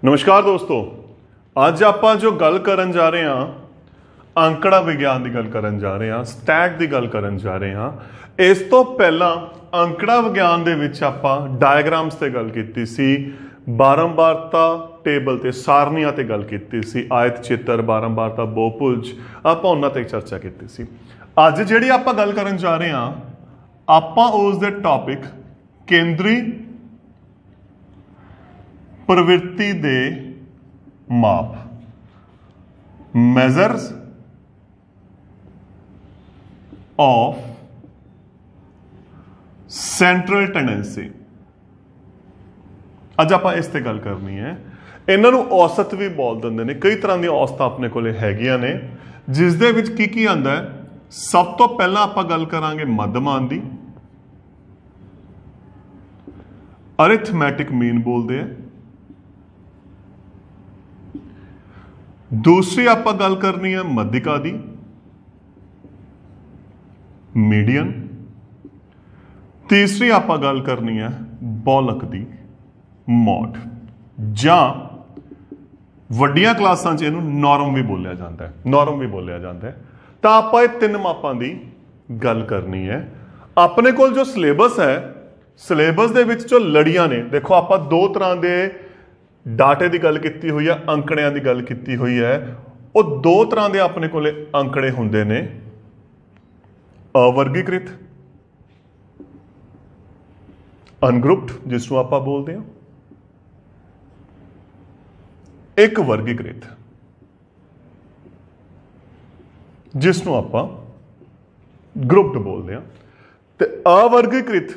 नमस्कार दोस्तों, ਅੱਜ ਆਪਾਂ जो गल करन जा रहे हैं अंकड़ा विज्ञान की गल करन जा रहे हैं, स्टैट की गल करन जा रहे हैं। इस तो पहला अंकड़ा विज्ञान दे विच आपां डायग्राम्स ते गल कीती सी, बारंबारता टेबल ते सारणियां ते गल कीती सी, आयत चित्र बारंबारता बहुभुज आपां उन्हां ते चर्चा कीती सी। अज जिहड़ी आपां गल करन जा रहे हैं आपां उस दे टॉपिक केंद्री प्रवृत्ति दे माप, मेजर्स ऑफ सेंट्रल टेंडेंसी। अज आप इस ते गल करनी है। इन्हों औसत भी बोल देंगे ने, कई तरह की औसत अपने को हैगियां ने, जिस दे विच की आंदा है। सब तो पहला आप गल करांगे मध्यमान की, अरिथमैटिक मीन बोलते हैं। दूसरी आप गल करनी है मध्यिका दी, मीडियन। तीसरी आप गल करनी है बौलक दी, मॉड, जां वड्डियां क्लासां च इहनूं नॉर्म भी बोलिया जाता है, नॉर्म भी बोलिया जाता है। तो आप तीन मापां दी गल करनी है। अपने कोल जो सिलेबस है, सिलेबस दे विच जो लड़ियां ने, देखो आप दो तरह के डाटे की गल की हुई है, अंकड़ियां की गल की हुई है। वो दो तरह के अपने को अंकड़े होंदे ने, अवर्गीकृत, अनग्रुप्ड जिसनों आप बोलते हैं, एक वर्गीकृत जिसनों आप ग्रुप्ड बोलते हैं, ते अवर्गीकृत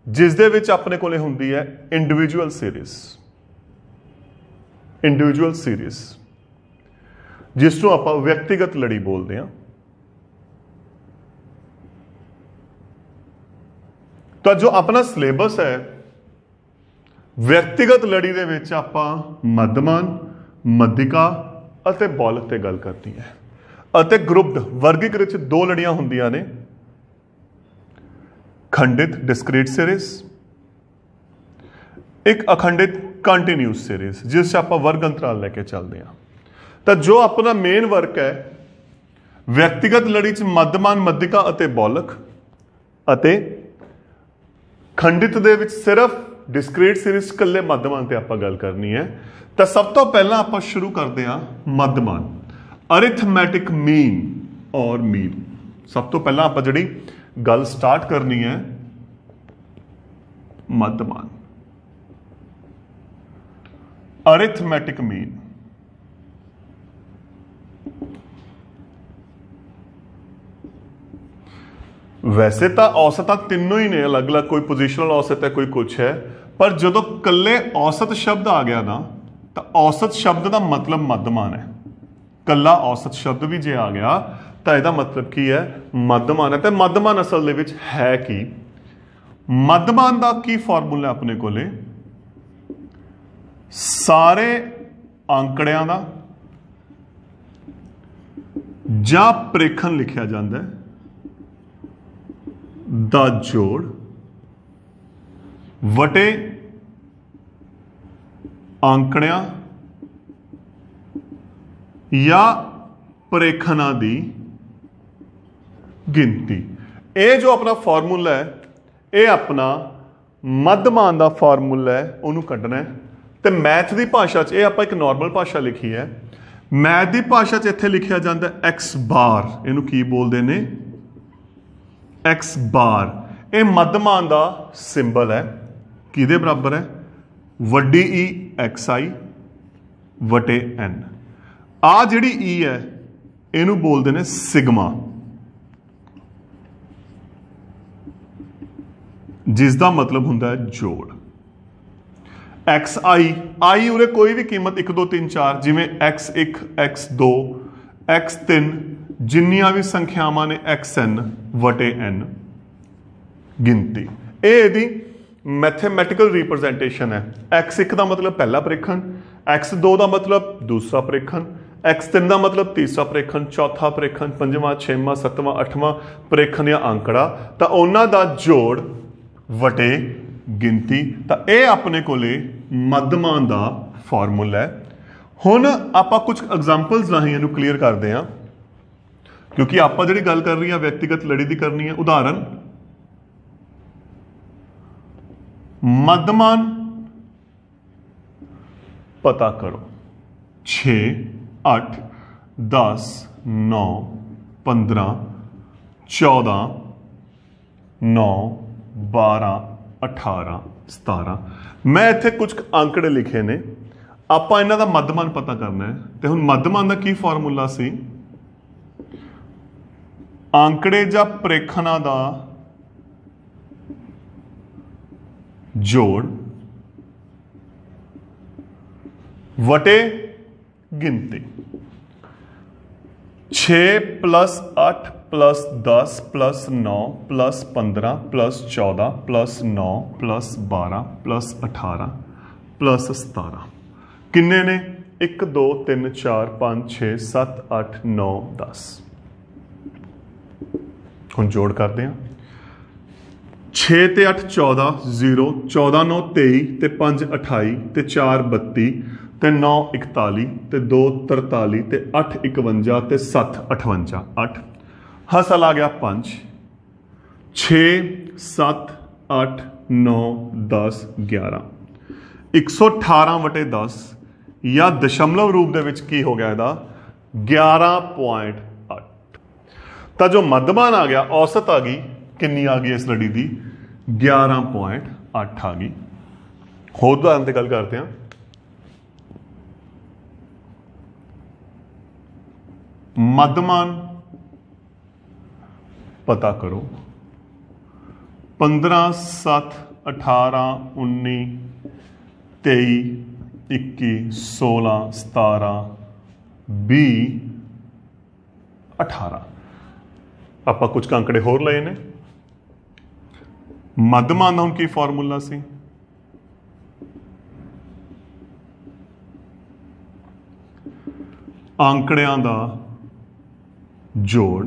जिस दे विच अपने को होंदी है इंडिविजुअल सीरीज, इंडिविजुअल सीरीज जिसनों आप व्यक्तिगत लड़ी बोलते हैं। तो जो अपना सिलेबस है, व्यक्तिगत लड़ी दे विच आपां मध्यमान, मध्यिका अते बौलक ते गल करनी है। अते ग्रुप्ड वर्गीकृत दो लड़ियां होंदियां ने, खंडित डिस्क्रीट सीरीज, एक अखंडित कंटिन्यूस सीरीज जिस आप वर्ग अंतराल लेके चलते हैं। तो जो अपना मेन वर्क है व्यक्तिगत लड़ी च मध्यमान, मध्यिका अते बौलक, अते खंडित दे विच सिर्फ डिस्क्रीट सीरीज कल्ले मध्यमान ते आपां गल करनी है। तो सब तो पहला आप शुरू करते हैं मध्यमान, अरिथमैटिक मीन और मीन। सब तो पहला आप जिहड़ी गल स्टार्ट करनी है मध्यमान, अरिथमैटिक मीन। वैसे तो औसत तीनों ही ने अलग अलग, कोई पोजिशनल औसत है, कोई कुछ है, पर जो कल्ले औसत शब्द आ गया ना, तो औसत शब्द का मतलब मध्यमान है। कल्ला औसत शब्द भी जे आ गया तो यदा मतलब की है मध्यमान है। तो मध्यमान असल दे विच है कि मध्यमान का की फॉर्मूला अपने को सारे आंकड़ियां का जां प्रेखण लिखा जाता है दा जोड़ वटे आंकड़ियां या प्रेखणा दी गिनती। ये जो अपना फॉर्मूला है, ये अपना मध्यमान का फॉर्मूला है, उन्होंने कढ़ना है। तो मैथ की भाषा च आप एक नॉर्मल भाषा लिखी है, मैथ की भाषा च इत्थे लिखा जाता है एक्स बार, इनू की बोलते हैं एक्स बार। ये मध्यमान का सिंबल है, किदे बराबर है, वड्डी ई एक्स आई वटे एन। आ जिहड़ी ई है इनू बोलते हैं सिग्मा, जिसका मतलब होंदा है जोड़। एक्स आई, आई उरे कोई भी कीमत 1 2 3 4, जिमें x1 x2 x3 जिन्नियां भी संख्यावां ने xn वटे n गिनती। ये मैथेमैटिकल रिप्रजेंटेशन है। x1 का मतलब पहला प्रेखण, x2 का मतलब दूसरा प्रेखण, x3 का मतलब तीसरा प्रेखण, चौथा प्रेखण, पंजवां, छेवां, सतवां, अठवां प्रेखण या आंकड़ा। तो उन्हां दा जोड़ वटे गिनती। तो यह अपने को ਮੱਧਮਾਨ ਦਾ ਫਾਰਮੂਲਾ ਹੈ। ਹੁਣ ਆਪਾਂ ਕੁਝ ਐਗਜ਼ਾਮਪਲਸ ਰਾਹੀਂ ਇਹਨੂੰ ਕਲੀਅਰ ਕਰਦੇ ਹਾਂ, ਕਿਉਂਕਿ ਆਪਾਂ ਜਿਹੜੀ ਗੱਲ ਕਰ ਰਹੀ ਹਾਂ ਵਿਅਕਤੀਗਤ ਲੜੀ ਦੀ ਕਰਨੀ ਹੈ। ਉਦਾਹਰਨ, ਮੱਧਮਾਨ पता करो 6 8 10 9 15 14 9 12 18 17। मैं इत्थे कुछ आंकड़े लिखे ने, ਆਪਾਂ ਇਹਨਾਂ ਦਾ ਮੱਧਮਾਨ ਪਤਾ ਕਰਨਾ ਹੈ। ਤੇ ਹੁਣ ਮੱਧਮਾਨ ਦਾ ਕੀ ਫਾਰਮੂਲਾ ਸੀ? ਆंकड़े ਜਾਂ ਪ੍ਰੇਖਣਾਂ ਦਾ ਜੋੜ वटे गिनती। 6 + 8 + 10 + 9 + 15 + 14 + 9 + 12 + 18 + 17 किन्ने ने? 1 2 3 4 5 6 7 8 9 10। हुण जोड़ करते हैं। 6 ते 8 14 0, 14 9 23 ते 5 28 ते 4 32 ਤੇ 9 41 ਤੇ 2 43 ਤੇ 8 51 ਤੇ 7 58 8 ਹਸਲ ਆ ਗਿਆ 5 6 7 8 9 10 11 118/10 ਜਾਂ ਦਸ਼ਮਲਵ ਰੂਪ ਦੇ ਵਿੱਚ ਕੀ ਹੋ ਗਿਆ ਇਹਦਾ 11.8। ਤਾਂ ਜੋ ਮੱਧਮਾਨ ਆ ਗਿਆ, ਔਸਤ ਆ ਗਈ, ਕਿੰਨੀ ਆ ਗਈ ਇਸ ਲੜੀ ਦੀ 11.8 ਆ ਗਈ। ਹੋਰ ਉਦਾਹਰਨ ਤੇ ਗੱਲ ਕਰਦੇ ਹਾਂ। मध्यमान पता करो 15 7 18 19 23 21 16 17 20 18। ਆਪਾਂ ਕੁਝ ਅੰਕੜੇ ਹੋਰ ਲਏ ਨੇ। ਮੱਧਮਾਨ ਦਾ ਹੁਣ ਕੀ ਫਾਰਮੂਲਾ ਸੀ? ਅੰਕੜਿਆਂ ਦਾ जोड़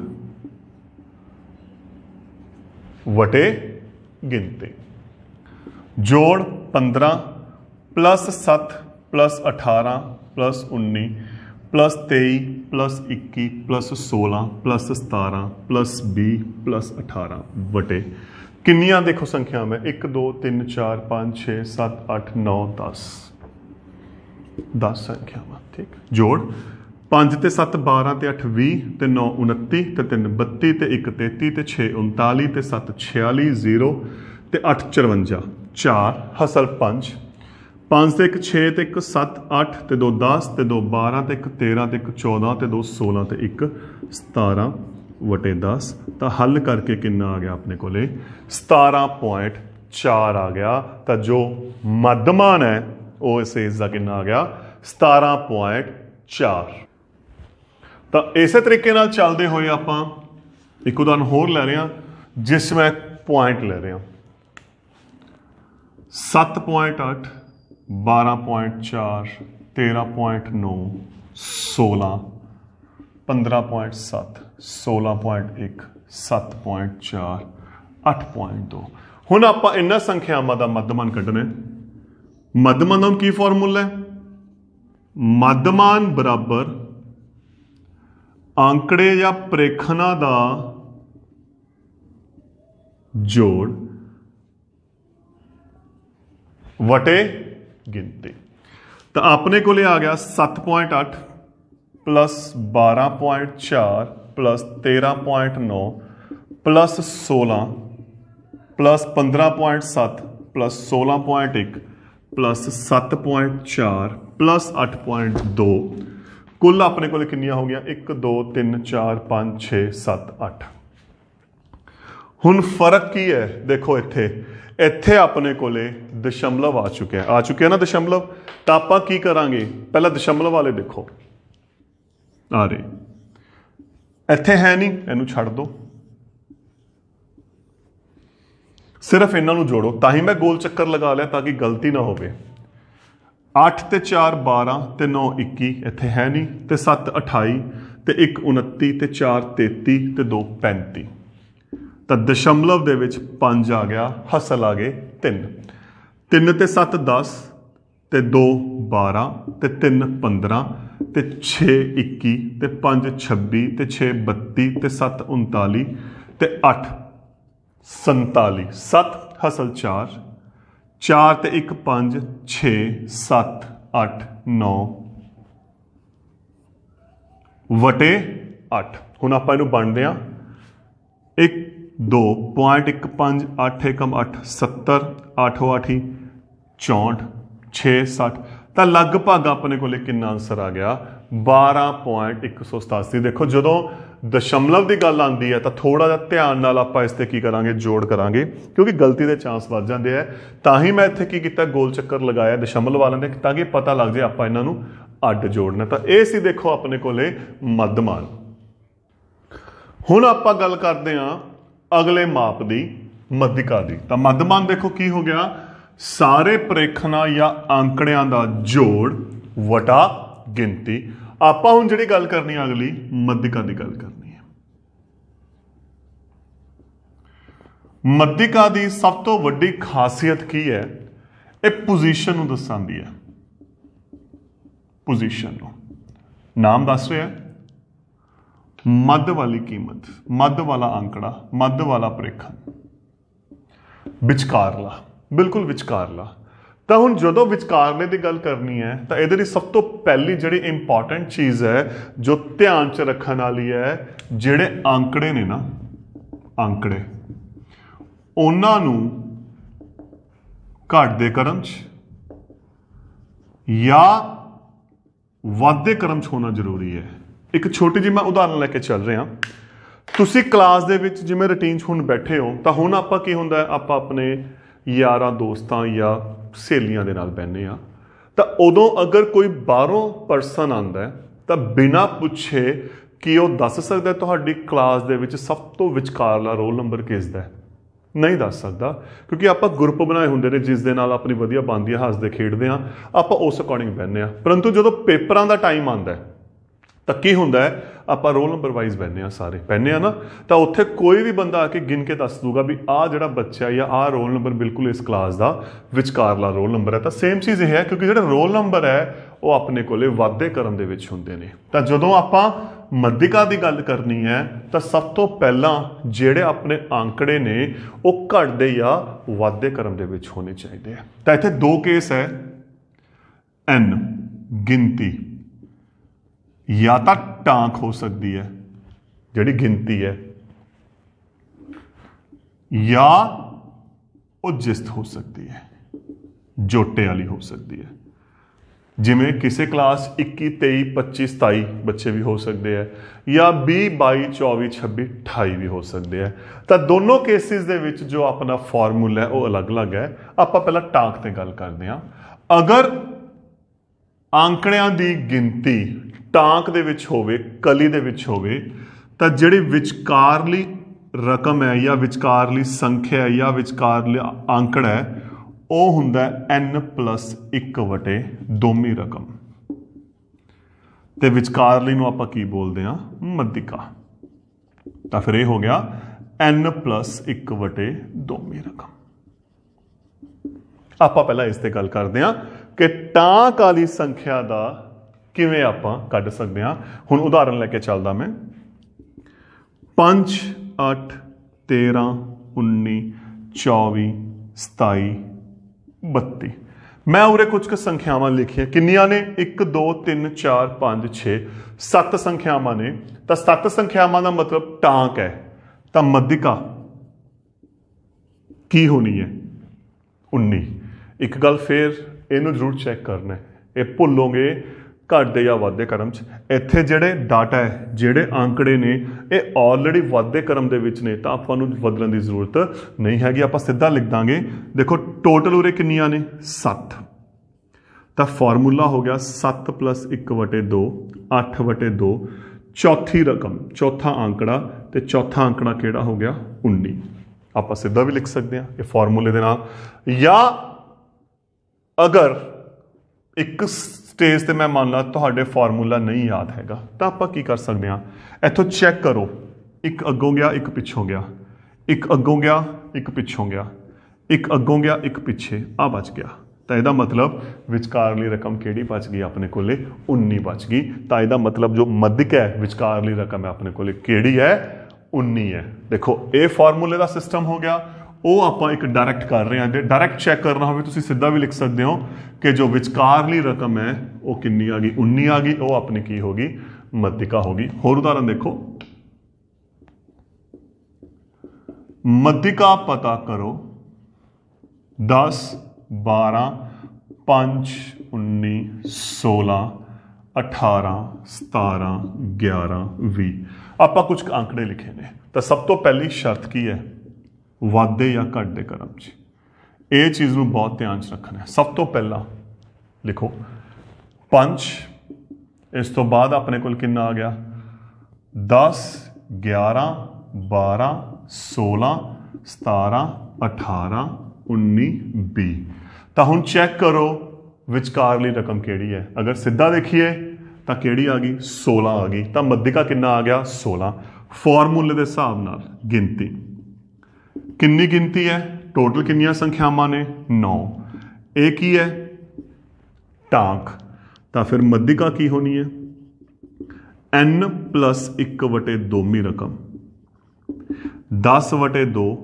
वटे गिनती। जोड़ 15 + 7 + 18 + 19 + 23 + 21 + 16 + 17 + 20 + 18 वटे किन्नियां? देखो संख्या में 1 2 3 4 5 6 7 8 9 10 10 संख्यावां। ठीक, जोड़ 5 ਤੇ 7 12 ਤੇ 8 20 ਤੇ 9 29 ਤੇ 3 32 ਤੇ 1 33 ਤੇ 6 39 ਤੇ 7 46 0 ਤੇ 8 54 4 ਹਸਲ 5 5 ਤੇ 1 6 ਤੇ 1 7 8 ਤੇ 2 10 ਤੇ 2 12 ਤੇ 1 13 ਤੇ 1 14 ਤੇ 2 16 ਤੇ 1 17/10। ਤਾਂ ਹੱਲ ਕਰਕੇ ਕਿੰਨਾ ਆ ਗਿਆ ਆਪਣੇ ਕੋਲੇ 17.4 ਆ ਗਿਆ। ਤਾਂ ਜੋ ਮੱਧਮਾਨ ਹੈ ਉਹ ਇਸ ਏਜ ਦਾ ਕਿੰਨਾ ਆ ਗਿਆ 17.4। ਤਾਂ ਇਸੇ ਤਰੀਕੇ ਨਾਲ ਚੱਲਦੇ ਹੋਏ ਆਪਾਂ ਇੱਕ ਉਦਾਹਰਨ ਹੋਰ ਲੈ ਰਹੇ ਹਾਂ ਜਿਸ ਮੈਂ ਪੁਆਇੰਟ ਲੈ ਰਿਹਾ 7.8 12.4 13.9 16 15.7 16.1 7.4 8.2। ਹੁਣ ਆਪਾਂ ਇਹਨਾਂ ਸੰਖਿਆਵਾਂ ਦਾ ਮੱਧਮਾਨ ਕੱਢਣਾ ਹੈ। ਮੱਧਮਾਨ ਦਾ ਕੀ ਫਾਰਮੂਲਾ ਹੈ? ਮੱਧਮਾਨ ਬਰਾਬਰ आंकड़े या प्रेखणा का जोड़ वटे गिनती। तो अपने को आ गया 7.8 + 12.4 + 13.9 + 16 + 15.7 + 16.1 + 7.4 + 8.2 कुल अपने को किन्नियां हो गया 1 2 3 4 5 6 7 8। हुण फर्क की है? देखो इत्थे इत्थे अपने कोले दशमलव आ चुके हैं ना दशमलव। तो आपां की करांगे पहला दशमलव वाले देखो आ रहे इत्थे है नहीं, इनू छड़ दो, सिर्फ इन्हों जोड़ो। ताही मैं गोल चक्कर लगा लिया ताकि गलती ना होवे। 8 ਤੇ 4 12 ਤੇ 9 21 ਇੱਥੇ ਹੈ ਨਹੀਂ ਤੇ 7 28 ਤੇ 1 29 ਤੇ 4 33 ਤੇ 2 35। ਤਾਂ ਦਸ਼ਮਲਵ ਦੇ ਵਿੱਚ 5 ਆ ਗਿਆ, ਹਸਲ ਆ ਗਏ 3 3 ਤੇ 7 10 ਤੇ 2 12 ਤੇ 3 15 ਤੇ 6 21 ਤੇ 5 26 ਤੇ 6 32 ਤੇ 7 39 ਤੇ 8 47 7 ਹਸਲ 4 4 ਤੇ 1 5 6 7 8 9 ਵਟੇ 8। ਹੁਣ ਆਪਾਂ ਇਹਨੂੰ ਵੰਡਦੇ ਹਾਂ 1 2.15 8 ਏਕਮ 8 70 8 8 64 6 60 ਤਾਂ ਲਗਭਗ ਆਪਣੇ ਕੋਲੇ ਕਿੰਨਾ ਆਂਸਰ ਆ ਗਿਆ 12.187। ਦੇਖੋ ਜਦੋਂ ਦਸ਼ਮਲਵ ਦੀ ਗੱਲ ਆਉਂਦੀ ਹੈ ਤਾਂ ਥੋੜਾ ਜਿਹਾ ਧਿਆਨ ਨਾਲ ਆਪਾਂ ਇਸ ਤੇ ਕੀ ਕਰਾਂਗੇ ਜੋੜ ਕਰਾਂਗੇ ਕਿਉਂਕਿ ਗਲਤੀ ਦੇ ਚਾਂਸ ਵੱਧ ਜਾਂਦੇ ਆ। ਤਾਂ ਹੀ ਮੈਂ ਇੱਥੇ ਕੀ ਕੀਤਾ ਗੋਲ ਚੱਕਰ ਲਗਾਇਆ ਦਸ਼ਮਲਵ ਵਾਲਿਆਂ ਦੇ ਤਾਂ ਕਿ ਪਤਾ ਲੱਗ ਜਾਏ ਆਪਾਂ ਇਹਨਾਂ ਨੂੰ ਅੱਡ ਜੋੜਨਾ। ਤਾਂ ਇਹ ਸੀ ਦੇਖੋ ਆਪਣੇ ਕੋਲੇ ਮੱਧਮਾਨ। ਹੁਣ ਆਪਾਂ ਗੱਲ ਕਰਦੇ ਹਾਂ ਅਗਲੇ ਮਾਪ ਦੀ ਮੱਧਿਕਾ ਦੀ। ਤਾਂ ਮੱਧਮਾਨ ਦੇਖੋ ਕੀ ਹੋ ਗਿਆ ਸਾਰੇ ਪ੍ਰੇਖਣਾਂ ਜਾਂ ਅੰਕੜਿਆਂ ਦਾ ਜੋੜ ਵਟਾ ਗਿਣਤੀ। ਆਪਾਂ ਹੁਣ ਜਿਹੜੀ ਗੱਲ ਕਰਨੀ ਹੈ ਅਗਲੀ ਮੱਧਿਕਾ ਦੀ ਗੱਲ ਕਰਨੀ ਹੈ। ਮੱਧਿਕਾ ਦੀ ਸਭ ਤੋਂ ਵੱਡੀ ਖਾਸੀਅਤ ਕੀ ਹੈ ਇਹ ਪੋਜੀਸ਼ਨ ਨੂੰ ਦਰਸਾਉਂਦੀ ਹੈ। ਪੋਜੀਸ਼ਨ ਨੂੰ ਨਾਮ ਦੱਸ ਰਿਹਾ ਮੱਧ ਵਾਲੀ ਕੀਮਤ ਮੱਧ ਵਾਲਾ ਅੰਕੜਾ ਮੱਧ ਵਾਲਾ ਪ੍ਰੇਖਣ ਵਿਚਕਾਰਲਾ ਬਿਲਕੁਲ ਵਿਚਕਾਰਲਾ। ਤਾਂ ਹੁਣ ਜਦੋਂ ਵਿਚਕਾਰਲੇ ਦੀ ਗੱਲ ਕਰਨੀ ਹੈ ਤਾਂ ਇਹਦੇ ਲਈ ਸਭ ਤੋਂ ਪਹਿਲੀ ਜਿਹੜੀ ਇੰਪੋਰਟੈਂਟ ਚੀਜ਼ ਹੈ ਜੋ ਧਿਆਨ 'ਚ ਰੱਖਣ ਵਾਲੀ ਹੈ ਜਿਹੜੇ ਅੰਕੜੇ ਨੇ ਨਾ ਅੰਕੜੇ ਉਹਨਾਂ ਨੂੰ ਘਟਦੇ ਕ੍ਰਮ 'ਚ ਜਾਂ ਵਾਧੇ ਕ੍ਰਮ 'ਚ ਹੋਣਾ ਜ਼ਰੂਰੀ ਹੈ। ਇੱਕ ਛੋਟੀ ਜਿਹੀ ਮੈਂ ਉਦਾਹਰਨ ਲੈ ਕੇ ਚੱਲ ਰਿਹਾ। ਤੁਸੀਂ ਕਲਾਸ ਦੇ ਵਿੱਚ ਜਿਵੇਂ ਰੂਟੀਨ 'ਚ ਹੁਣ ਬੈਠੇ ਹੋ ਤਾਂ ਹੁਣ ਆਪਾਂ ਕੀ ਹੁੰਦਾ ਆਪਾਂ ਆਪਣੇ ਯਾਰਾਂ ਦੋਸਤਾਂ ਜਾਂ ਸਹੇਲੀਆਂ ਦੇ ਨਾਲ ਬਹਿੰਦੇ ਹਾਂ ਤਾਂ ਉਦੋਂ ਅਗਰ ਕੋਈ ਬਾਹਰੋਂ ਪਰਸਨ ਆਉਂਦਾ ਤਾਂ ਬਿਨਾਂ ਪੁੱਛੇ ਕੀ ਉਹ ਦੱਸ ਸਕਦਾ ਤੁਹਾਡੀ ਕਲਾਸ ਦੇ ਵਿੱਚ ਸਭ ਤੋਂ ਵਿਚਕਾਰਲਾ ਰੋਲ ਨੰਬਰ ਕਿਸ ਦਾ? ਨਹੀਂ ਦੱਸ ਸਕਦਾ ਕਿਉਂਕਿ ਆਪਾਂ ਗਰੁੱਪ ਬਣਾਏ ਹੁੰਦੇ ਨੇ ਜਿਸ ਦੇ ਨਾਲ ਆਪਣੀ ਵਧੀਆ ਬਣਦੀ ਹੈ ਹੱਸਦੇ ਖੇਡਦੇ ਹਾਂ ਆਪਾਂ ਉਸ ਅਕੋਰਡਿੰਗ ਬਹਿੰਦੇ ਹਾਂ। ਪਰੰਤੂ ਜਦੋਂ ਪੇਪਰਾਂ ਦਾ ਟਾਈਮ ਆਉਂਦਾ ਤਾਂ ਕੀ ਹੁੰਦਾ ਹੈ ਆਪਾਂ ਰੋਲ ਨੰਬਰ ਵਾਈਜ਼ ਬਹਿੰਦੇ ਹਾਂ ਸਾਰੇ ਬਹਿੰਦੇ ਹਾਂ ਨਾ ਤਾਂ ਉੱਥੇ ਕੋਈ ਵੀ ਬੰਦਾ ਆ ਕੇ ਗਿਣ ਕੇ ਦੱਸ ਦੂਗਾ ਵੀ ਆਹ ਜਿਹੜਾ ਬੱਚਾ ਜਾਂ ਆਹ ਰੋਲ ਨੰਬਰ ਬਿਲਕੁਲ ਇਸ ਕਲਾਸ ਦਾ ਵਿਚਕਾਰਲਾ ਰੋਲ ਨੰਬਰ ਹੈ। ਤਾਂ ਸੇਮ ਚੀਜ਼ ਇਹ ਹੈ ਕਿਉਂਕਿ ਜਿਹੜਾ ਰੋਲ ਨੰਬਰ ਹੈ ਉਹ ਆਪਣੇ ਕੋਲੇ ਵਾਧੇ ਕ੍ਰਮ ਦੇ ਵਿੱਚ ਹੁੰਦੇ ਨੇ। ਤਾਂ ਜਦੋਂ ਆਪਾਂ ਮੱਧਿਕਾ ਦੀ ਗੱਲ ਕਰਨੀ ਹੈ ਤਾਂ ਸਭ ਤੋਂ ਪਹਿਲਾਂ ਜਿਹੜੇ ਆਪਣੇ ਅੰਕੜੇ ਨੇ ਉਹ ਘਟਦੇ ਜਾਂ ਵਾਧੇ ਕ੍ਰਮ ਦੇ ਵਿੱਚ ਹੋਣੇ ਚਾਹੀਦੇ ਆ। ਤਾਂ ਇੱਥੇ ਦੋ ਕੇਸ ਹੈ n ਗਿਣਤੀ ਜਾਂ ਤਾਂ ਟਾਂਕ ਹੋ ਸਕਦੀ ਹੈ ਜਿਹੜੀ ਗਿਣਤੀ ਹੈ ਜਾਂ ਉਹ ਜਿਸਤ ਹੋ ਸਕਦੀ ਹੈ ਜੋਟੇ ਵਾਲੀ ਹੋ ਸਕਦੀ ਹੈ। ਜਿਵੇਂ ਕਿਸੇ ਕਲਾਸ 21 23 25 27 ਬੱਚੇ ਵੀ ਹੋ ਸਕਦੇ ਹੈ ਜਾਂ 20 22 24 26 28 ਵੀ ਹੋ ਸਕਦੇ ਹੈ। ਤਾਂ ਦੋਨੋਂ ਕੇਸਿਸ ਦੇ ਵਿੱਚ ਜੋ ਆਪਣਾ ਫਾਰਮੂਲਾ ਹੈ ਉਹ ਅਲੱਗ-ਅਲੱਗ ਹੈ। ਆਪਾਂ ਪਹਿਲਾਂ ਟਾਂਕ ਤੇ ਗੱਲ ਕਰਦੇ ਹਾਂ। ਅਗਰ ਅੰਕੜਿਆਂ ਦੀ ਗਿਣਤੀ ਟਾਂਕ ਦੇ ਵਿੱਚ ਹੋਵੇ ਕਲੀ ਦੇ ਵਿੱਚ ਹੋਵੇ ਤਾਂ ਜਿਹੜੀ ਵਿਚਕਾਰਲੀ ਰਕਮ ਹੈ ਜਾਂ ਵਿਚਕਾਰਲੀ ਸੰਖਿਆ ਹੈ ਜਾਂ ਵਿਚਕਾਰਲੀ ਅੰਕੜਾ ਹੈ ਉਹ ਹੁੰਦਾ n+1 ਦੋਮੀ ਰਕਮ ਤੇ ਵਿਚਕਾਰਲੀ ਨੂੰ ਆਪਾਂ ਕੀ ਬੋਲਦੇ ਹਾਂ ਮੱਧਿਕਾ। ਤਾਂ ਫਿਰ ਇਹ ਹੋ ਗਿਆ n+1 ਦੋਮੀ ਰਕਮ। ਆਪਾਂ ਪਹਿਲਾਂ ਇਸ ਤੇ ਗੱਲ ਕਰਦੇ ਹਾਂ ਕਿ ਟਾਂਕ ਵਾਲੀ ਸੰਖਿਆ ਦਾ ਕਿਵੇਂ ਆਪਾਂ ਕੱਢ ਸਕਦੇ ਹਾਂ। ਹੁਣ ਉਦਾਹਰਨ ਲੈ ਕੇ ਚੱਲਦਾ ਮੈਂ 5 8 13 19 24 27 32 ਮੈਂ ਉਰੇ ਕੁਝ ਕੁ ਸੰਖਿਆਵਾਂ ਲਿਖੀਆਂ ਕਿੰਨੀਆਂ ਨੇ 1 2 3 4 5 6 7 ਸੰਖਿਆਵਾਂ ਨੇ। ਤਾਂ 7 ਸੰਖਿਆਵਾਂ ਦਾ ਮਤਲਬ ਟਾਂਕ ਹੈ ਤਾਂ ਮੱਧਿਕਾ ਕੀ ਹੋਣੀ ਹੈ 19। ਇੱਕ ਗੱਲ ਫੇਰ ਇਹਨੂੰ ਜ਼ਰੂਰ ਚੈੱਕ ਕਰਨਾ ਹੈ ਇਹ ਭੁੱਲੋਗੇ ਘਟਦੇ ਜਾਂ ਵਾਧੇ ਕ੍ਰਮ 'ਚ। ਇੱਥੇ ਜਿਹੜੇ ਡਾਟਾ ਹੈ ਜਿਹੜੇ ਅੰਕੜੇ ਨੇ ਇਹ ਆਲਰੇਡੀ ਵਾਧੇ ਕ੍ਰਮ ਦੇ ਵਿੱਚ ਨੇ ਤਾਂ ਆਪਾਂ ਨੂੰ ਬਦਲਣ ਦੀ ਜ਼ਰੂਰਤ ਨਹੀਂ ਹੈਗੀ। ਆਪਾਂ ਸਿੱਧਾ ਲਿਖ ਦਾਂਗੇ ਦੇਖੋ ਟੋਟਲ ਉਰੇ ਕਿੰਨੀਆਂ ਨੇ 7 ਤਾਂ ਫਾਰਮੂਲਾ ਹੋ ਗਿਆ 7 + 1/2 8/2 ਚੌਥੀ ਰਕਮ ਚੌਥਾ ਅੰਕੜਾ ਤੇ ਚੌਥਾ ਅੰਕੜਾ ਕਿਹੜਾ ਹੋ ਗਿਆ 19। ਆਪਾਂ ਸਿੱਧਾ ਵੀ ਲਿਖ ਸਕਦੇ ਹਾਂ ਇਹ ਫਾਰਮੂਲੇ ਦੇ ਨਾਲ। ਜਾਂ ਅਗਰ ਇੱਕ ਸਟੇਜ ਤੇ ਮੈਂ ਮੰਨ ਲਾ ਤੁਹਾਡੇ ਫਾਰਮੂਲਾ ਨਹੀਂ ਯਾਦ ਹੈਗਾ ਤਾਂ ਆਪਾਂ ਕੀ ਕਰ ਸਕਦੇ ਹਾਂ ਇੱਥੋਂ ਚੈੱਕ ਕਰੋ ਇੱਕ ਅੱਗੋਂ ਗਿਆ ਇੱਕ ਪਿੱਛੋਂ ਗਿਆ ਇੱਕ ਅੱਗੋਂ ਗਿਆ ਇੱਕ ਪਿੱਛੋਂ ਗਿਆ ਇੱਕ ਅੱਗੋਂ ਗਿਆ ਇੱਕ ਪਿੱਛੇ ਆ ਬਚ ਗਿਆ ਤਾਂ ਇਹਦਾ ਮਤਲਬ ਵਿਚਕਾਰਲੀ ਰਕਮ ਕਿਹੜੀ ਬਚ ਗਈ ਆਪਣੇ ਕੋਲੇ 19 ਬਚ ਗਈ। ਤਾਂ ਇਹਦਾ ਮਤਲਬ ਜੋ ਮੱਧਿਕ ਹੈ ਵਿਚਕਾਰਲੀ ਰਕਮ ਹੈ ਆਪਣੇ ਕੋਲੇ ਕਿਹੜੀ ਹੈ 19 ਹੈ। ਦੇਖੋ ਇਹ ਫਾਰਮੂਲੇ ਦਾ ਸਿਸਟਮ ਹੋ ਗਿਆ। ਉਹ ਆਪਾਂ ਇੱਕ ਡਾਇਰੈਕਟ ਕਰ ਰਹੇ ਹਾਂ। ਜੇ ਡਾਇਰੈਕਟ ਚੈੱਕ ਕਰਨਾ ਹੋਵੇ ਤੁਸੀਂ ਸਿੱਧਾ ਵੀ ਲਿਖ ਸਕਦੇ ਹੋ ਕਿ ਜੋ ਵਿਚਕਾਰਲੀ ਰਕਮ ਹੈ ਉਹ ਕਿੰਨੀ ਆ ਗਈ 19 ਆ ਗਈ, ਉਹ ਆਪਣੀ ਕੀ ਹੋ ਗਈ ਮੱਧਿਕਾ ਹੋ ਗਈ। ਹੋਰ ਉਦਾਹਰਨ ਦੇਖੋ, ਮੱਧਿਕਾ ਪਤਾ ਕਰੋ 10 12 5 19 16 18 17 11 20 ਆਪਾਂ ਕੁਝ ਅੰਕੜੇ ਲਿਖੇ ਨੇ। ਤਾਂ ਸਭ ਤੋਂ ਪਹਿਲੀ ਸ਼ਰਤ ਕੀ ਹੈ ਵਾਧੇ ਜਾਂ ਘਟਦੇ ਕਰਮ 'ਚ। ਇਹ ਚੀਜ਼ ਨੂੰ ਬਹੁਤ ਧਿਆਨ 'ਚ ਰੱਖਣਾ ਹੈ। ਸਭ ਤੋਂ ਪਹਿਲਾਂ ਲਿਖੋ 5, ਇਸ ਤੋਂ ਬਾਅਦ ਆਪਣੇ ਕੋਲ ਕਿੰਨਾ ਆ ਗਿਆ 10 11 12 16 17 18 19 20। ਤਾਂ ਹੁਣ ਚੈੱਕ ਕਰੋ ਵਿਚਕਾਰਲੀ ਰਕਮ ਕਿਹੜੀ ਹੈ। ਅਗਰ ਸਿੱਧਾ ਦੇਖੀਏ ਤਾਂ ਕਿਹੜੀ ਆ ਗਈ 16 ਆ ਗਈ। ਤਾਂ ਮੱਧਿਕਾ ਕਿੰਨਾ ਆ ਗਿਆ 16। ਫਾਰਮੂਲੇ ਦੇ ਹਿਸਾਬ ਨਾਲ ਗਿਣਤੀ ਕਿੰਨੀ ਗਿਣਤੀ ਹੈ ਟੋਟਲ ਕਿੰਨੀਆਂ ਸੰਖਿਆਵਾਂ ਨੇ 9। ਇਹ ਕੀ ਹੈ ਟਾਂਕ। ਤਾਂ ਫਿਰ ਮੱਧਿਕਾ ਕੀ ਹੋਣੀ ਹੈ n + 1/2ਵੀਂ ਰਕਮ 10/2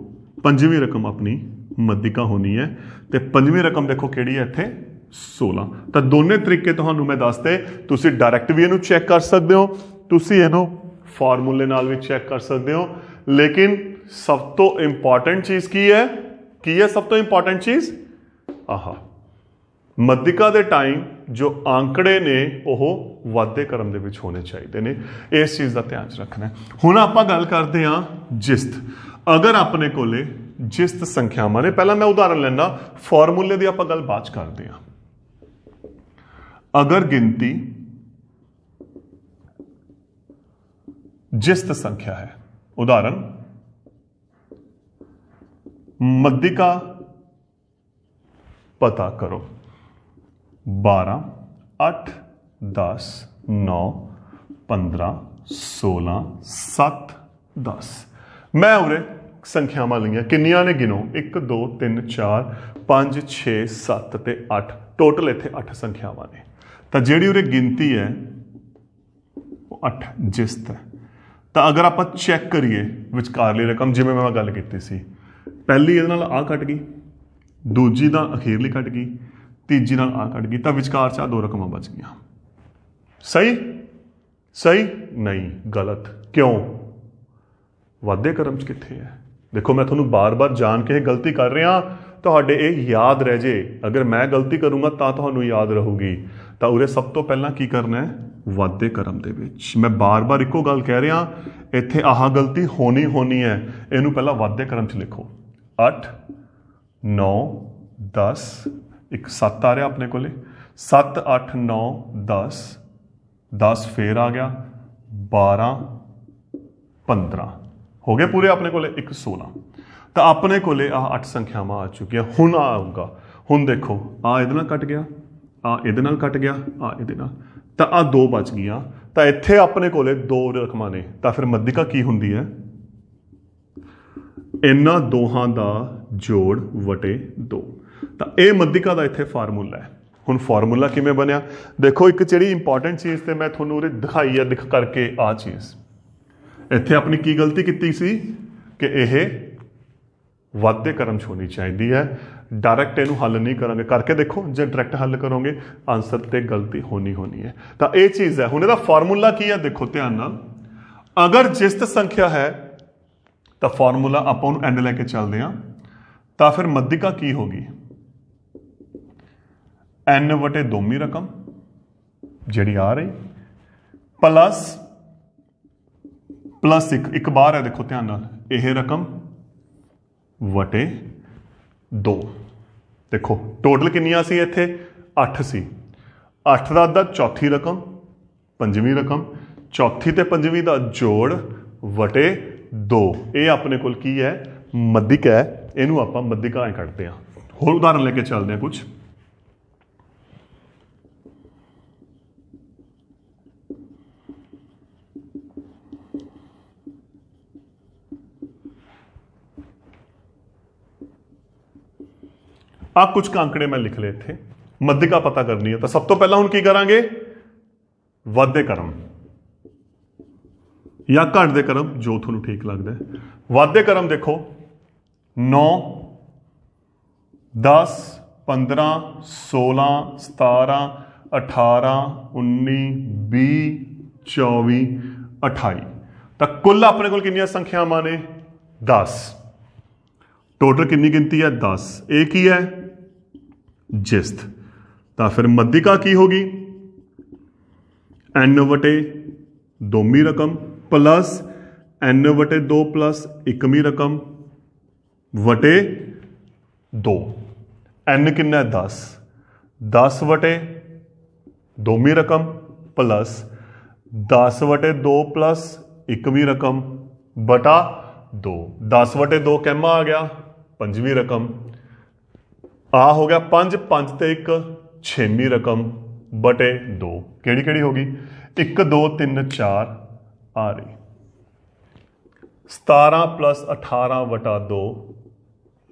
ਪੰਜਵੀਂ ਰਕਮ ਆਪਣੀ ਮੱਧਿਕਾ ਹੋਣੀ ਹੈ। ਤੇ ਪੰਜਵੀਂ ਰਕਮ ਦੇਖੋ ਕਿਹੜੀ ਹੈ ਇੱਥੇ 16। ਤਾਂ ਦੋਨੇ ਤਰੀਕੇ ਤੁਹਾਨੂੰ ਮੈਂ ਦੱਸਦੇ। ਤੁਸੀਂ ਡਾਇਰੈਕਟ ਵੀ ਇਹਨੂੰ ਚੈੱਕ ਕਰ ਸਕਦੇ ਹੋ, ਤੁਸੀਂ ਇਹਨੂੰ ਫਾਰਮੂਲੇ ਨਾਲ ਵੀ ਚੈੱਕ ਕਰ ਸਕਦੇ ਹੋ। ਲੇਕਿਨ ਸਭ ਤੋਂ ਇੰਪੋਰਟੈਂਟ ਚੀਜ਼ ਕੀ ਹੈ ਸਭ ਤੋਂ ਇੰਪੋਰਟੈਂਟ ਚੀਜ਼ ਆਹਾ ਮੱਧਿਕਾ ਦੇ ਟਾਈਮ ਜੋ ਆંકੜੇ ਨੇ ਉਹ ਵਾਧੇ ਕਰਮ ਦੇ ਵਿੱਚ ਹੋਣੇ ਚਾਹੀਦੇ ਨੇ। ਇਸ ਚੀਜ਼ ਦਾ ਧਿਆਨ ਰੱਖਣਾ। ਹੁਣ ਆਪਾਂ ਗੱਲ ਕਰਦੇ ਹਾਂ ਜਿਸਤ। ਅਗਰ ਆਪਣੇ ਕੋਲੇ ਜਿਸਤ ਸੰਖਿਆਵਾਂ ਨੇ, ਪਹਿਲਾਂ ਮੈਂ ਉਦਾਹਰਨ ਲੈਣਾ, ਫਾਰਮੂਲੇ ਦੀ ਆਪਾਂ ਗੱਲ ਬਾਅਦ ਚ ਕਰਦੇ ਹਾਂ। ਅਗਰ ਗਿਣਤੀ जिस्त संख्या है, उदाहरण मध्यिका पता करो 12 8 10 9 15 16 7 10। मैं उरे संख्यावां लिया किन्नियां ने गिनो 1 2 3 4 5 6 7 ते 8 टोटल इत्थे 8 संख्यावां ने। तो जिहड़ी उरे गिनती है वो 8 जिस्त है। तो अगर आप चैक करिए विचकारली रकम जिवें मैं गल की सी, पहली ये आ कट गई, दूजी का अखीरली कट गई, तीजी नाल आ कट गई, तो विचकार च दो रकमां बच गई। सही सही नहीं गलत। क्यों वाधे क्रम च कित्थे है? देखो मैं तुहानूं बार बार जान के गलती कर रहा तुहाडे ये याद रह जे। अगर मैं गलती करूँगा तो तुहानूं याद रहूगी। तो उरे सब तो पहला की करना है वाधे क्रम दे विच। मैं बार बार इको गल कह रहा इत्थे आह गलती होनी है। इनू पहला वाधे क्रम च लिखो 8 9 10 एक 7 आ रहा अपने कोले 7 8 9 10 10 फिर आ गया 12 15 हो गए पूरे अपने कोले एक 16। तो अपने कोले आ 8 संख्यावां आ चुकी। हुण आऊगा, हुण देखो आ इहदे नाल कट गया, आ इहदे नाल कट गया, आ इहदे नाल, तो आ 2 बच गई। तो इत्थे अपने कोले 2 रकमां ने। तो फिर मध्यिका की हुंदी है इन्हां दोहां दा जोड़ वटे 2। तो यह मध्यिका दा इत्थे फार्मूला है। हुण फार्मूला किवें बनिया देखो, एक जिहड़ी इंपॉर्टेंट चीज़ तो मैं तुहानूं उरे दिखाई है दिख करके आ चीज़ इत्थे अपनी की गलती की सी कि यह वाधे क्रम च होनी चाहिए है। डायरैक्ट इनू हल नहीं करांगे, करके देखो जो डायरैक्ट हल करोगे आंसर ते गलती होनी है। तो ये चीज़ है। हुण इहदा फार्मूला की है देखो ध्यान नाल। अगर जिस्त संख्या है तो फार्मूला आपां उहनूं एंड लैके चलते हैं। तो फिर मध्यिका की होगी n/2वीं रकम जिहड़ी आ रही प्लस एक बाहर है देखो ध्यान नाल, यह रकम वटे 2। देखो टोटल किन्नियां सी इत्थे 8 सी। 8 का अद्धा चौथी रकम पंजवीं रकम, चौथी ते पंजवीं का जोड़ वटे 2। ये अपने कोल की है मध्यिका है। इनू आपां मध्यिका कटते हैं। होर उदाहरण लेके चलते हैं कुछ। आ कुछ आंकड़े मैं लिख ले इत्थे, मध्यिका पता करनी है। तो सब तो पहला हुण की करांगे, वाधे क्रम या घटदे क्रम, जो तुहानूं ठीक लगदा है। वाधे क्रम देखो 9 10 15 16 17 18 19 20 24 28, तो कुल अपने को कितनी संख्यावां ने 10। टोटल कितनी गिनती है 10। एक ही है जिस्त, तो फिर मध्यिका की होगी n वटे दोमी रकम प्लस n वटे 2 प्लस इकवी रकम वटे 2। n कितना है 10, 10 वटे दोमी रकम प्लस 10 वटे 2 प्लस इकवी रकम बटा 2। 10 वटे 2 कैमा आ गया, पंजवीं रकम। आ हो गया 5 5 ते 1 छेवीं रकम बटे 2। केड़ी केड़ी होगी 1 2 3 4 आ रही। 17 प्लस 18 वटा 2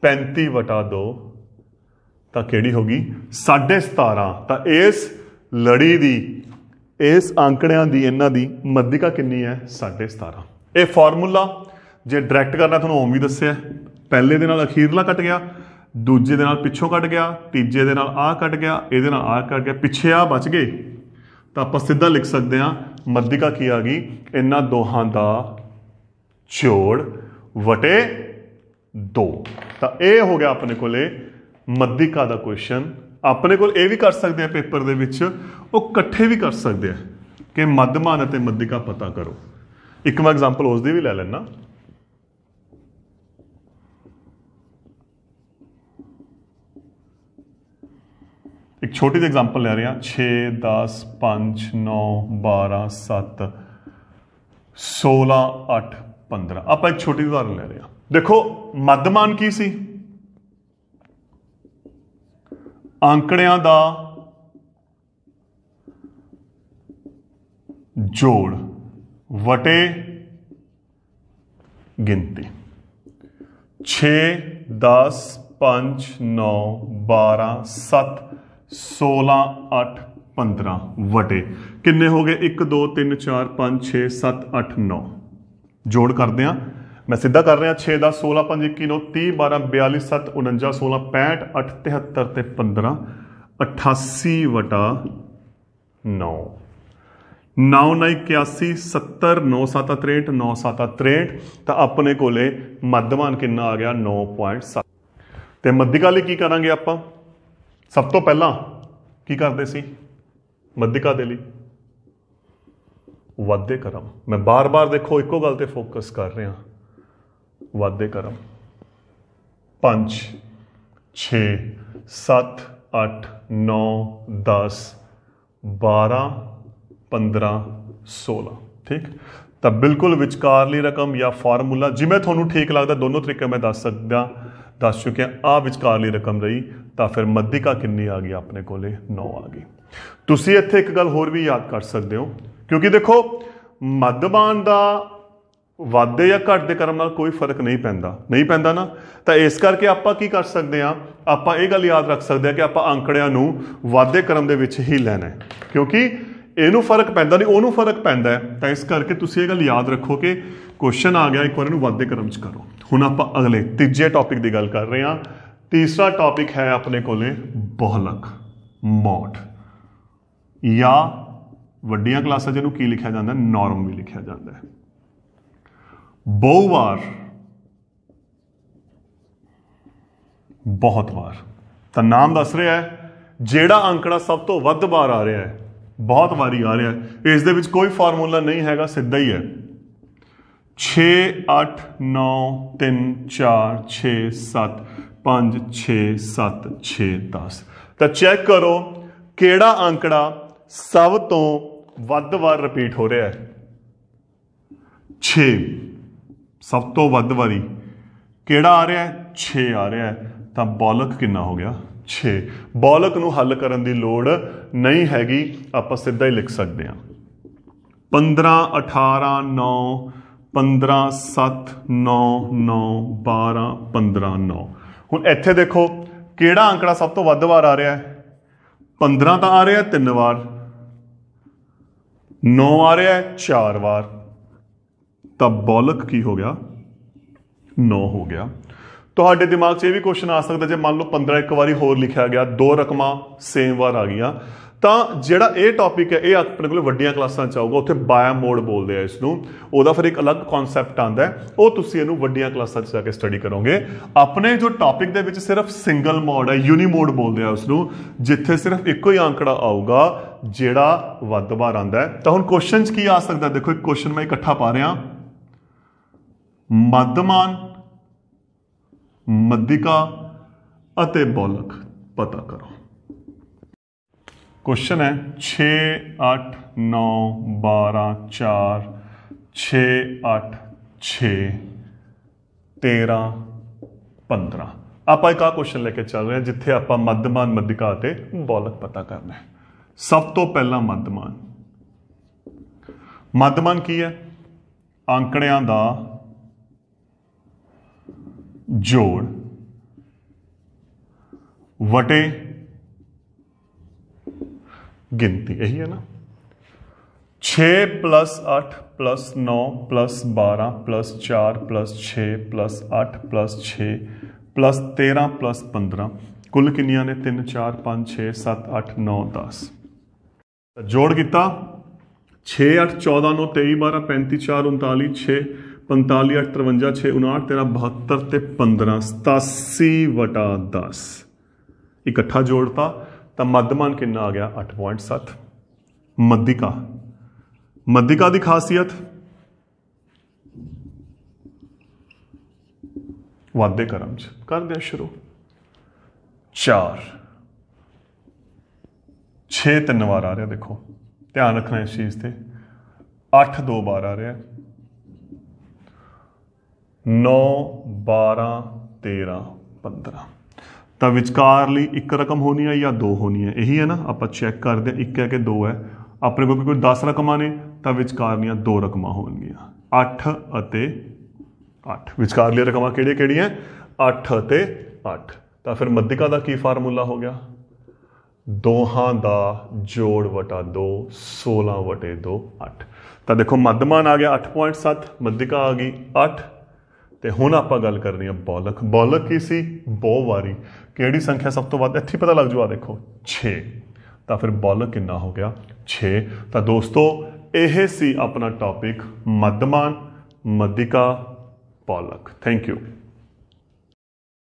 35 वटा 2, तो केड़ी होगी 17.5। तो इस लड़ी दी, इस आंकड़ियां दी, इन्हां दी मध्यिका कितनी है 17.5। ये फॉर्मूला जे डायरैक्ट करना तुहानूं उवें दस्सिया, पहले दे नाल अखीरला कट गया, दूजे दे नाल पिछों कट गया, तीजे दे नाल आ कट गया, ये नाल आ कट गया, पिछे आ बच गए, तो आप सीधा लिख सकते हैं मध्यिका की आ गई इन्हां दोहां दा जोड़ वटे 2। तो यह हो गया अपने को मध्यिका का क्वेश्चन। अपने को यह भी कर सकते हैं पेपर दे विच, वो कट्ठे भी कर सकते हैं कि मध्यमान ते मध्यिका पता करो। एक मैं एग्जाम्पल उसकी भी ले लेना। एक छोटी सी एग्जाम्पल ले रहे हैं 6 10 5 9 12 7 16 8 15। आप एक छोटी उदाहरण ले रहे हैं। देखो मध्यमान की सी, आंकड़ियां दा जोड़ वटे गिनती। 6 10 5 9 12 7 16 8 15 वटे किन्ने हो गए 1 2 3 4 5 6 7 8 9। जोड़ करते हैं, मैं सीधा कर रहा 6 10 16 5 21 9 30 12 42 7 49 16 65 8 73 ते 15 88 वटा 9। 9 9 81 70 9 7 63 9 7 63। तो अपने को मध्यमान कितना आ गया 9.7। तो मध्यिका लिए की करांगे आप, सब तो पहला की करते सी मध्यिका दे लिए वाधे क्रम। मैं बार बार देखो एको गल ते फोकस कर रहा, वाधे क्रम 5 6 7 8 9 10 12 15 16। ठीक, तो बिल्कुल विचकारली रकम या फार्मूला जिमें थोनू ठीक लगता, दोनों तरीके मैं दस सकदा, दस चुके आ विचकारली रकम रही। तो फिर मध्यिका कितनी आ गई अपने को 9 आ गई। तुसी इत्थे एक गल होर भी याद कर सकते हो, क्योंकि देखो मध्यमान का वाधे या घटदे क्रम नाल कोई फर्क नहीं पैंदा ना। तो इस करके आप की कर सकते हैं, आप ये गल याद रख सकते हैं कि आप आंकड़ियां नूं वाधे क्रम दे विच ही लैना है, क्योंकि इनू फर्क पैंदा नहीं, उन्होंने फर्क पैंदा है। तो इस करके तुसीं ये गल याद रखो कि क्वेश्चन आ गया, एक बार इहनूं वाधे क्रम च करो। हुण आप अगले तीजे टॉपिक की गल कर रहे हैं। तीसरा टॉपिक है अपने को बहुलक मॉड, या वड्डियां क्लासां जिन्होंने की लिखा जाता है नॉर्म भी लिखा जाता है। बहुवार बहुत बार, तो नाम दस रहा है जेड़ा आंकड़ा सब तो वध बार आ रहा है, बहुत बारी आ रहा है, इस दे विच कोई फार्मूला नहीं हैगा, सीधा ही है 6 8 9 3 4 6 7 5 6 7 6 10। तो चेक करो केड़ा आंकड़ा सब तो वध बार रिपीट हो रहा है। 6 सब तो वध वारी केड़ा आ रहा है 6 आ रहा है। तो बहुलक कितना हो गया 6। बहुलक नूं हल करन दी लोड़ नहीं हैगी, आप सीधा ही लिख सकते हैं 15 18 9 15 7 9 9 12 15 9। हुण इत्थे देखो ਕਿਹੜਾ ਅੰਕੜਾ ਸਭ ਤੋਂ ਵੱਧ ਵਾਰ ਆ ਰਿਹਾ ਹੈ? 15 ਤਾਂ ਆ ਰਿਹਾ 3 ਵਾਰ, 9 ਆ ਰਿਹਾ 4 ਵਾਰ, ਤਾਂ ਬੋਲਕ ਕੀ ਹੋ ਗਿਆ? 9 ਹੋ ਗਿਆ। ਤੁਹਾਡੇ ਦਿਮਾਗ 'ਚ ਇਹ ਵੀ ਕੁਐਸਚਨ ਆ ਸਕਦਾ, ਜੇ ਮੰਨ ਲਓ 15 ਇੱਕ ਵਾਰੀ ਹੋਰ ਲਿਖਿਆ ਗਿਆ, 2 ਰਕਮਾਂ ਸੇਮ ਵਾਰ ਆ ਗਈਆਂ, ਤਾਂ ਜਿਹੜਾ ਇਹ ਟੌਪਿਕ ਹੈ ਇਹ ਆਪਣੇ ਕੋਲ ਵੱਡੀਆਂ ਕਲਾਸਾਂ 'ਚ ਆਊਗਾ, ਉੱਥੇ ਬਾਇਆ ਮੋਡ ਬੋਲਦੇ ਆ ਇਸ ਨੂੰ, ਉਹਦਾ ਫਿਰ ਇੱਕ ਅਲੱਗ ਕਨਸੈਪਟ ਆਉਂਦਾ ਹੈ, ਉਹ ਤੁਸੀਂ ਇਹਨੂੰ ਵੱਡੀਆਂ ਕਲਾਸਾਂ 'ਚ ਜਾ ਕੇ ਸਟੱਡੀ ਕਰੋਗੇ। ਆਪਣੇ ਜੋ ਟੌਪਿਕ ਦੇ ਵਿੱਚ ਸਿਰਫ ਸਿੰਗਲ ਮੋਡ ਹੈ, ਯੂਨੀ ਮੋਡ ਬੋਲਦੇ ਆ ਉਸ ਨੂੰ, ਜਿੱਥੇ ਸਿਰਫ ਇੱਕੋ ਹੀ ਅੰਕੜਾ ਆਊਗਾ ਜਿਹੜਾ ਵੱਧ ਵਾਰ ਆਉਂਦਾ ਹੈ। ਤਾਂ ਹੁਣ ਕੁਐਸਚਨ 'ਚ ਕੀ ਆ ਸਕਦਾ? ਦੇਖੋ ਇੱਕ ਕੁਐਸਚਨ ਮੈਂ ਇਕੱਠਾ ਪਾ ਰਿਹਾ, ਮੱਧਮਾਨ, ਮੱਧਿਕਾ ਅਤੇ ਬੋਲਕ ਪਤਾ ਕਰੋ। क्वेश्चन है 6 8 9 12 4 6 8 6 13 15 आप एक क्वेश्चन लेके चल रहे हैं जिथे आप मध्यमान मध्यिका ते बौलक पता करना है। सब तो पहला मध्यमान, मध्यमान की है? आंकड़ियां दा जोड़ वटे गिनती, यही है ना। 6 + 8 + 9 + 12 + 4 + 6 + 8 + 6 + 13 + 15 कुल किन्नियां ने? 3 4 5 6 7 8 9 10। जोड़ किता 6 8 14 9 23 12 35 4 39 6 45 8 53 6 59 13 72 ਤੇ 15 87/10 इकट्ठा जोड़ता, तो मध्यमान कितना आ गया? 8.7। मध्यिका, मध्यिका की खासियत वाधे क्रम च कर दिया शुरू। 4 6 3 बार आ रहा, देखो ध्यान रखना इस चीज से। 8 2 बार आ रहा, 9 12 13 15, तो विचकारली एक रकम होनी है या 2 होनी है? यही है ना, आप चैक करते हैं, 1 है कि 2 है। अपने को कोई 10 रकमां ने, तो विचकारलियां 2 रकमां होणगियां, 8 ਅਤੇ 8। विचकारलियां रकमां किहड़ियां-किहड़ियां? 8 ਅਤੇ 8। तो फिर मध्यिका का की फार्मूला हो गया? दोहां दा जोड़ वटा 2, 16/2 8। तो देखो मध्यमान आ गया 8.7, मध्यिका आ गई 8। तो हुण आपां गल करनी है बौलक। बौलक की सी? बहुवारी। किहड़ी संख्या सब तो वध? इत्थे पता लग जाओ, देखो 6। तो फिर बौलक कितना हो गया? 6। तो दोस्तों यह सी अपना टॉपिक मध्यमान, मध्यिका, बौलक। Thank you.